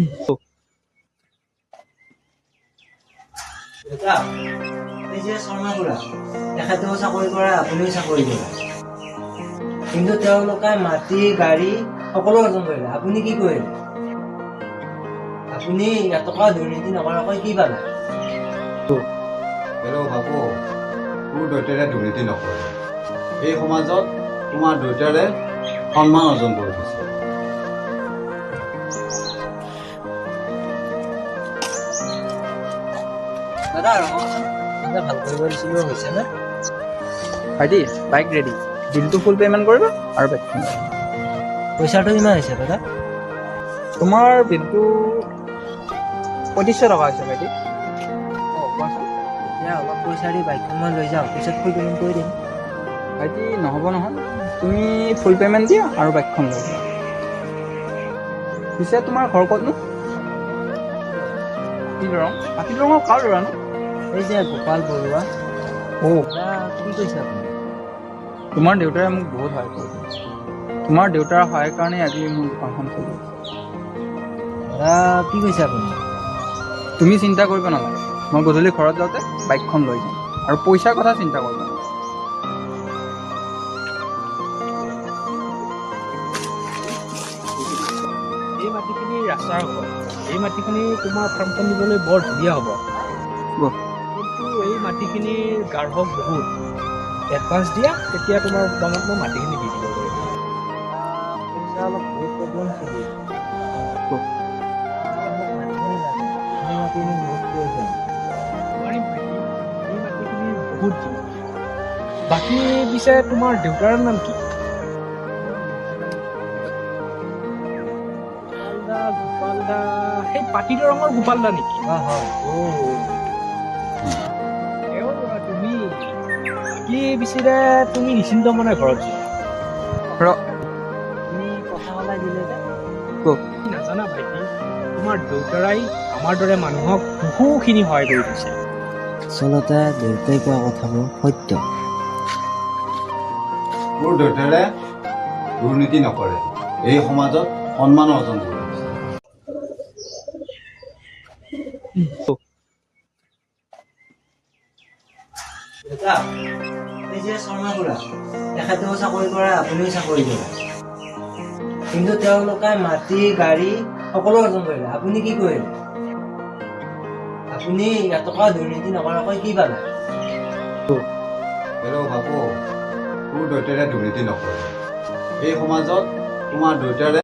এই যে শৰ্মা খুৰা তেখেতেও চাকৰি কৰে, আপুনিও চাকৰি কৰে, কিন্তু তেওঁলোকে মাটি গাড়ী সকলো অৰ্জন কৰিলে, আপুনি কি কৰিলে? আপুনি এটকা দুৰ্নীতি নকৰাকৈ কি পালে? হেল্ল' বাবু, তোৰ দেউতাৰে দুৰ্নীতি নকৰে। এই সমাজত তোমাৰ দেউতাৰে সন্মান অৰ্জন কৰি দিছে। দাদা ভাল কৰিব দিছিলো, হৈছেনে? ভাইটি বাইক ৰেডি, বিলটো ফুল পে'মেণ্ট কৰিবা আৰু বাইকখন পইচাটো কিমান হৈছে দাদা? তোমাৰ বিলটো 2500 টকা হৈছে ভাইটি। কোৱাচোন। এতিয়া অলপ পইচা দি বাইকখন মই লৈ যাওঁ, পিছত ফুল পে'মেণ্ট কৰি দিম। ভাইটি নহ'ব নহয়, তুমি ফুল পে'মেণ্ট দিয়া আৰু বাইকখন লৈ যোৱা। পিছে তোমাৰ ঘৰ ক'তনো? পাতিদৰঙৰ কাৰ ল'ৰা নো? এই যে গোপাল বৰুৱা। দাদা কি কৈছে আপুনি? তোমাৰ দেউতাৰে মোক বহুত সহায় কৰিছে। তোমাৰ দেউতাৰ সহায়ৰ কাৰণে আজি মোৰ দোকানখন চলি আছে। দাদা কি কৈছে আপুনি? তুমি চিন্তা কৰিব নালাগে, মই গধূলি ঘৰত যাওঁতে বাইকখন লৈ যাম আৰু পইচাৰ কথা চিন্তা কৰিব নালাগে। এই মাটিখিনি ৰাস্তাৰ হ'ব, এই মাটিখিনি তোমাৰ ফাৰ্মখন দিবলৈ বৰ ধুনীয়া হ'ব। কিন্তু এই মাটিখিনিৰ গাঢ়ক বহুত, এডভান্স দিয়া, তেতিয়া তোমাৰ দামত মই মাটিখিনি দি দিব পাৰিম। পইচা অলপ বহুত প্ৰব্লেম চলি আছে। মাটিখিনি বহুত প্ৰয়োজন। নোৱাৰিম ভাইটি, এই মাটিখিনিৰ বহুত দিন। বাকী পিছে তোমাৰ দেউতাৰ নাম কি? গোপাল দা, সেই পাতিদৰঙৰ গোপাল দা নেকি? হয়। এওঁ ল'ৰা তুমি। বাকী পিছে তুমি নিশ্চিন্ত মনে ঘৰত যোৱা। তুমি কথা ওলাই দিলে যে। নাজানা ভাইটি, তোমাৰ দেউতাৰাই আমাৰ দৰে মানুহক বহুখিনি সহায় কৰি দিছে। আচলতে দেউতাই কোৱা কথাবোৰ সত্য। তোৰ দেউতাৰে দুৰ্নীতি নকৰে। এই সমাজত সন্মান অৰ্জন কৰি দিছে। দেউতা, এই যে শৰ্মা খুৰা তেখেতেও চাকৰি কৰে, আপুনিও চাকৰি কৰে, কিন্তু তেওঁলোকে মাটি গাড়ী সকলো অৰ্জন কৰিলে, আপুনি কি কৰিলে? আপুনি এটকা দুৰ্নীতি নকৰাকৈ কি পালে? হেল্ল' বাবু, তোৰ দেউতাৰে দুৰ্নীতি নকৰে। এই সমাজত তোমাৰ দেউতাৰে